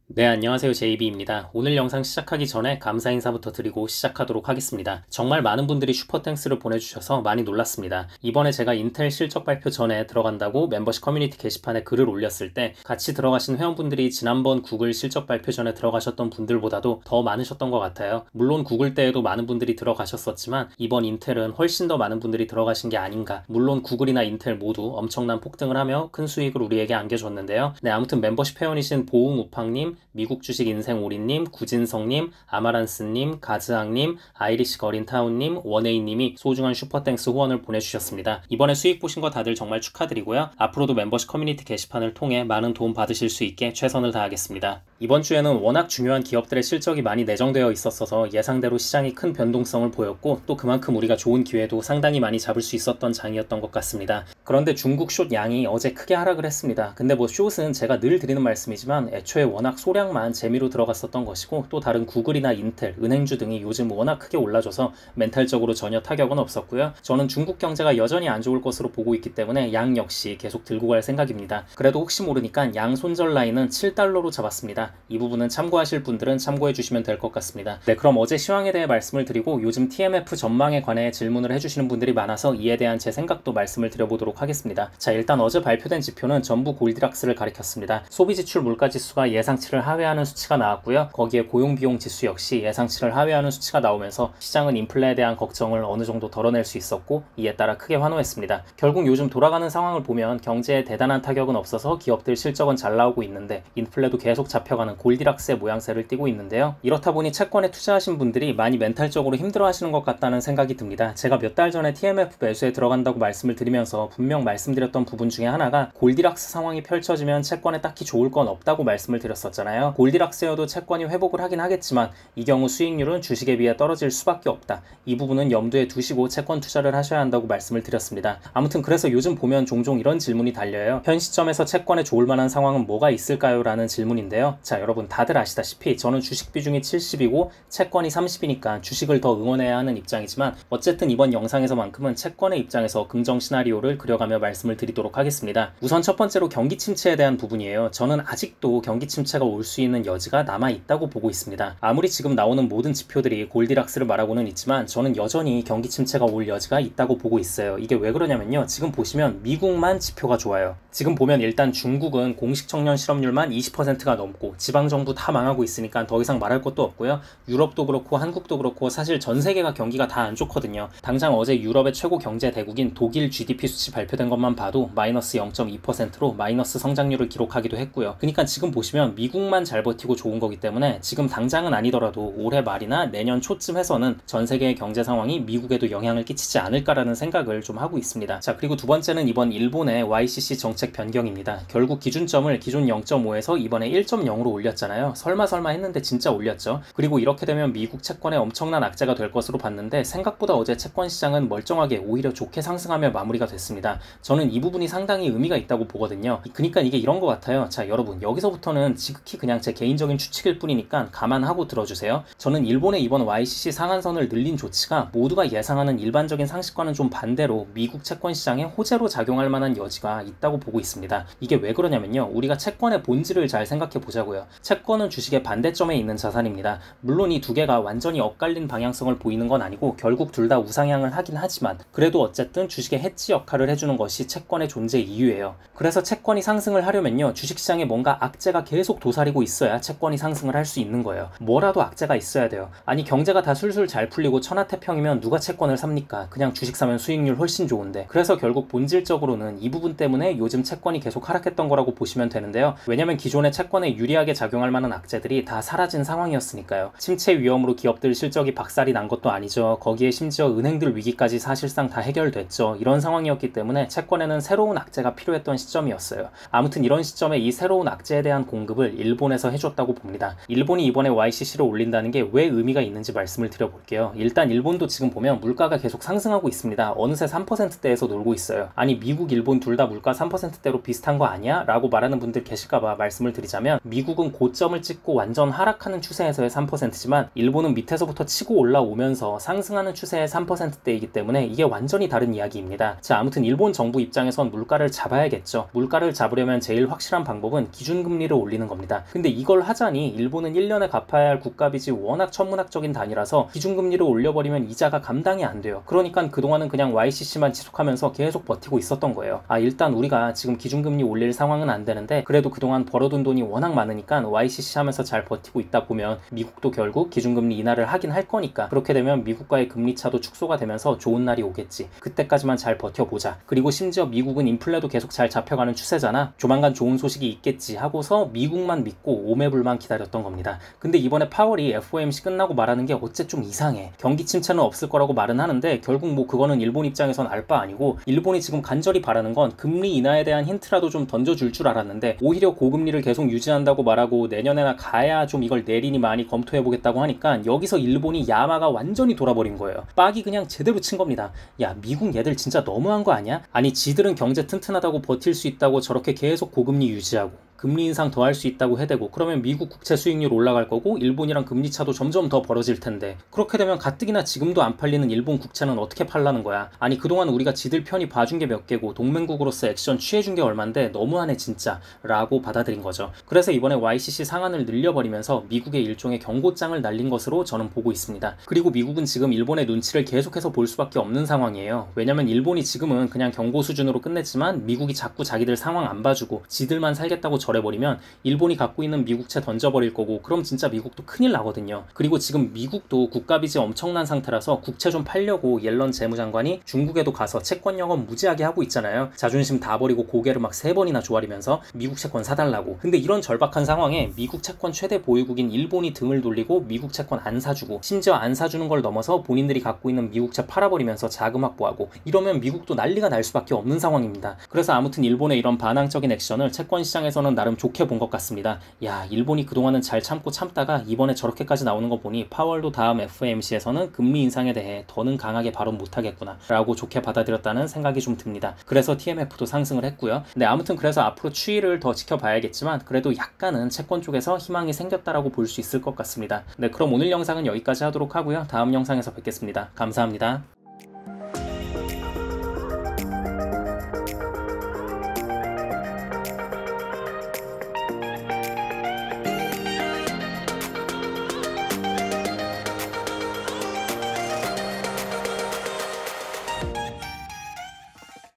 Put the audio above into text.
네, 안녕하세요. JB입니다. 오늘 영상 시작하기 전에 감사 인사부터 드리고 시작하도록 하겠습니다. 정말 많은 분들이 슈퍼땡스를 보내주셔서 많이 놀랐습니다. 이번에 제가 인텔 실적 발표 전에 들어간다고 멤버십 커뮤니티 게시판에 글을 올렸을 때 같이 들어가신 회원분들이 지난번 구글 실적 발표 전에 들어가셨던 분들보다도 더 많으셨던 것 같아요. 물론 구글 때에도 많은 분들이 들어가셨었지만 이번 인텔은 훨씬 더 많은 분들이 들어가신 게 아닌가. 물론 구글이나 인텔 모두 엄청난 폭등을 하며 큰 수익을 우리에게 안겨줬는데요. 네, 아무튼 멤버십 회원이신 보웅우팡님, 미국 주식 인생 오리님, 구진성님, 아마란스님, 가즈항님, 아이리시 거린타운님, 원에이님이 소중한 슈퍼땡스 후원을 보내주셨습니다. 이번에 수익 보신 거 다들 정말 축하드리고요. 앞으로도 멤버십 커뮤니티 게시판을 통해 많은 도움 받으실 수 있게 최선을 다하겠습니다. 이번 주에는 워낙 중요한 기업들의 실적이 많이 내정되어 있었어서 예상대로 시장이 큰 변동성을 보였고 또 그만큼 우리가 좋은 기회도 상당히 많이 잡을 수 있었던 장이었던 것 같습니다. 그런데 중국 숏 양이 어제 크게 하락을 했습니다. 근데 뭐 숏은 제가 늘 드리는 말씀이지만 애초에 워낙 소량만 재미로 들어갔었던 것이고 또 다른 구글이나 인텔, 은행주 등이 요즘 워낙 크게 올라줘서 멘탈적으로 전혀 타격은 없었고요. 저는 중국 경제가 여전히 안 좋을 것으로 보고 있기 때문에 양 역시 계속 들고 갈 생각입니다. 그래도 혹시 모르니까 양 손절 라인은 7달러로 잡았습니다. 이 부분은 참고하실 분들은 참고해 주시면 될 것 같습니다. 네, 그럼 어제 시황에 대해 말씀을 드리고 요즘 TMF 전망에 관해 질문을 해주시는 분들이 많아서 이에 대한 제 생각도 말씀을 드려보도록 하겠습니다. 자, 일단 어제 발표된 지표는 전부 골디락스를 가리켰습니다. 소비지출 물가지수가 예상치를 하회하는 수치가 나왔고요. 거기에 고용비용 지수 역시 예상치를 하회하는 수치가 나오면서 시장은 인플레에 대한 걱정을 어느 정도 덜어낼 수 있었고 이에 따라 크게 환호했습니다. 결국 요즘 돌아가는 상황을 보면 경제에 대단한 타격은 없어서 기업들 실적은 잘 나오고 있는데 인플레도 계속 잡혀가는 골디락스의 모양새를 띠고 있는데요. 이렇다 보니 채권에 투자하신 분들이 많이 멘탈적으로 힘들어하시는 것 같다는 생각이 듭니다. 제가 몇 달 전에 TMF 매수에 들어간다고 말씀을 드리면서 분명 말씀드렸던 부분 중에 하나가 골디락스 상황이 펼쳐지면 채권에 딱히 좋을 건 없다고 말씀을 드렸었잖아요. 골디락스여도 채권이 회복을 하긴 하겠지만 이 경우 수익률은 주식에 비해 떨어질 수밖에 없다. 이 부분은 염두에 두시고 채권 투자를 하셔야 한다고 말씀을 드렸습니다. 아무튼 그래서 요즘 보면 종종 이런 질문이 달려요. 현 시점에서 채권에 좋을 만한 상황은 뭐가 있을까요? 라는 질문인데요. 자, 여러분 다들 아시다시피 저는 주식 비중이 70이고 채권이 30이니까 주식을 더 응원해야 하는 입장이지만 어쨌든 이번 영상에서만큼은 채권의 입장에서 긍정 시나리오를 그려가며 말씀을 드리도록 하겠습니다. 우선 첫 번째로 경기 침체에 대한 부분이에요. 저는 아직도 경기 침체가 올 수 있는 여지가 남아있다고 보고 있습니다. 아무리 지금 나오는 모든 지표들이 골디락스를 말하고는 있지만 저는 여전히 경기 침체가 올 여지가 있다고 보고 있어요. 이게 왜 그러냐면요. 지금 보시면 미국만 지표가 좋아요. 지금 보면 일단 중국은 공식 청년 실업률만 20%가 넘고 지방정부 다 망하고 있으니까 더 이상 말할 것도 없고요. 유럽도 그렇고 한국도 그렇고 사실 전 세계가 경기가 다 안 좋거든요. 당장 어제 유럽의 최고 경제 대국인 독일 GDP 수치 발표된 것만 봐도 마이너스 0.2%로 마이너스 성장률을 기록하기도 했고요. 그러니까 지금 보시면 미국만 잘 버티고 좋은 거기 때문에 지금 당장은 아니더라도 올해 말이나 내년 초쯤 해서는 전 세계의 경제 상황이 미국에도 영향을 끼치지 않을까라는 생각을 좀 하고 있습니다. 자, 그리고 두 번째는 이번 일본의 YCC 정책 변경입니다. 결국 기준점을 기존 0.5에서 이번에 1.0으로 올렸잖아요. 설마 했는데 진짜 올렸죠. 그리고 이렇게 되면 미국 채권에 엄청난 악재가 될 것으로 봤는데 생각보다 어제 채권 시장은 멀쩡하게 오히려 좋게 상승하며 마무리가 됐습니다. 저는 이 부분이 상당히 의미가 있다고 보거든요. 그러니까 이게 이런 것 같아요. 자, 여러분 여기서부터는 지극히 그냥 제 개인적인 추측일 뿐이니까 감안하고 들어주세요. 저는 일본의 이번 YCC 상한선을 늘린 조치가 모두가 예상하는 일반적인 상식과는 좀 반대로 미국 채권 시장에 호재로 작용할 만한 여지가 있다고 보고 있습니다. 이게 왜 그러냐면요. 우리가 채권의 본질을 잘 생각해 보자고요. 채권은 주식의 반대점에 있는 자산입니다. 물론 이 두 개가 완전히 엇갈린 방향성을 보이는 건 아니고 결국 둘 다 우상향을 하긴 하지만 그래도 어쨌든 주식의 해지 역할을 해주는 것이 채권의 존재 이유예요. 그래서 채권이 상승을 하려면요. 주식시장에 뭔가 악재가 계속 도사리고 있어야 채권이 상승을 할 수 있는 거예요. 뭐라도 악재가 있어야 돼요. 아니 경제가 다 술술 잘 풀리고 천하태평이면 누가 채권을 삽니까? 그냥 주식 사면 수익률 훨씬 좋은데. 그래서 결국 본질적으로는 이 부분 때문에 요즘 채권이 계속 하락했던 거라고 보시면 되는데요. 왜냐면 기존의 채권에 유리하게 작용할 만한 악재들이 다 사라진 상황이었으니까요. 침체 위험으로 기업들 실적이 박살이 난 것도 아니죠. 거기에 심지어 은행들 위기까지 사실상 다 해결됐죠. 이런 상황이었기 때문에 채권에는 새로운 악재가 필요했던 시점이었어요. 아무튼 이런 시점에 이 새로운 악재에 대한 공급을 일본에서 해줬다고 봅니다. 일본이 이번에 YCC를 올린다는 게 왜 의미가 있는지 말씀을 드려볼게요. 일단 일본도 지금 보면 물가가 계속 상승하고 있습니다. 어느새 3%대에서 놀고 있어요. 아니 미국, 일본 둘 다 물가 3%대로 비슷한 거 아니야? 라고 말하는 분들 계실까봐 말씀을 드리자면 미국 미국은 고점을 찍고 완전 하락하는 추세에서의 3%지만 일본은 밑에서부터 치고 올라오면서 상승하는 추세의 3%대이기 때문에 이게 완전히 다른 이야기입니다. 자, 아무튼 일본 정부 입장에선 물가를 잡아야겠죠. 물가를 잡으려면 제일 확실한 방법은 기준금리를 올리는 겁니다. 근데 이걸 하자니 일본은 1년에 갚아야 할 국가빚이 워낙 천문학적인 단위라서 기준금리를 올려버리면 이자가 감당이 안 돼요. 그러니까 그동안은 그냥 YCC만 지속하면서 계속 버티고 있었던 거예요. 일단 우리가 지금 기준금리 올릴 상황은 안 되는데 그래도 그동안 벌어둔 돈이 워낙 많으니까 YCC 하면서 잘 버티고 있다 보면 미국도 결국 기준금리 인하를 하긴 할 거니까 그렇게 되면 미국과의 금리 차도 축소가 되면서 좋은 날이 오겠지. 그때까지만 잘 버텨보자. 그리고 심지어 미국은 인플레도 계속 잘 잡혀가는 추세잖아. 조만간 좋은 소식이 있겠지 하고서 미국만 믿고 오매불만 기다렸던 겁니다. 근데 이번에 파월이 FOMC 끝나고 말하는 게 어째 좀 이상해. 경기 침체는 없을 거라고 말은 하는데 결국 뭐 그거는 일본 입장에선 알 바 아니고 일본이 지금 간절히 바라는 건 금리 인하에 대한 힌트라도 좀 던져줄 줄 알았는데 오히려 고금리를 계속 유지한다고 말하고 내년에나 가야 좀 이걸 내리니 많이 검토해보겠다고 하니까 여기서 일본이 야마가 완전히 돌아버린 거예요. 빡이 그냥 제대로 친 겁니다. 야, 미국 얘들 진짜 너무한 거 아니야? 아니 지들은 경제 튼튼하다고 버틸 수 있다고 저렇게 계속 고금리 유지하고 금리 인상 더 할 수 있다고 해대고 그러면 미국 국채 수익률 올라갈 거고 일본이랑 금리 차도 점점 더 벌어질 텐데 그렇게 되면 가뜩이나 지금도 안 팔리는 일본 국채는 어떻게 팔라는 거야. 아니 그동안 우리가 지들 편이 봐준 게 몇 개고 동맹국으로서 액션 취해준 게 얼만데 너무하네 진짜 라고 받아들인 거죠. 그래서 이번에 YCC 상한을 늘려버리면서 미국의 일종의 경고장을 날린 것으로 저는 보고 있습니다. 그리고 미국은 지금 일본의 눈치를 계속해서 볼 수밖에 없는 상황이에요. 왜냐면 일본이 지금은 그냥 경고 수준으로 끝냈지만 미국이 자꾸 자기들 상황 안 봐주고 지들만 살겠다고 절해버리면 일본이 갖고 있는 미국채 던져버릴 거고 그럼 진짜 미국도 큰일 나거든요. 그리고 지금 미국도 국가빚이 엄청난 상태라서 국채 좀 팔려고 옐런 재무장관이 중국에도 가서 채권 영업 무지하게 하고 있잖아요. 자존심 다 버리고 고개를 막 3번이나 조아리면서 미국 채권 사달라고. 근데 이런 절박한 상황에 미국 채권 최대 보유국인 일본이 등을 돌리고 미국 채권 안 사주고 심지어 안 사주는 걸 넘어서 본인들이 갖고 있는 미국채 팔아버리면서 자금 확보하고 이러면 미국도 난리가 날 수밖에 없는 상황입니다. 그래서 아무튼 일본의 이런 반항적인 액션을 채권 시장에서는 나름 좋게 본 것 같습니다. 야, 일본이 그동안은 잘 참고 참다가 이번에 저렇게까지 나오는 거 보니 파월도 다음 FOMC에서는 금리 인상에 대해 더는 강하게 발언 못하겠구나 라고 좋게 받아들였다는 생각이 좀 듭니다. 그래서 TMF도 상승을 했고요. 네, 아무튼 그래서 앞으로 추이를 더 지켜봐야겠지만 그래도 약간은 채권 쪽에서 희망이 생겼다라고 볼 수 있을 것 같습니다. 네, 그럼 오늘 영상은 여기까지 하도록 하고요. 다음 영상에서 뵙겠습니다. 감사합니다.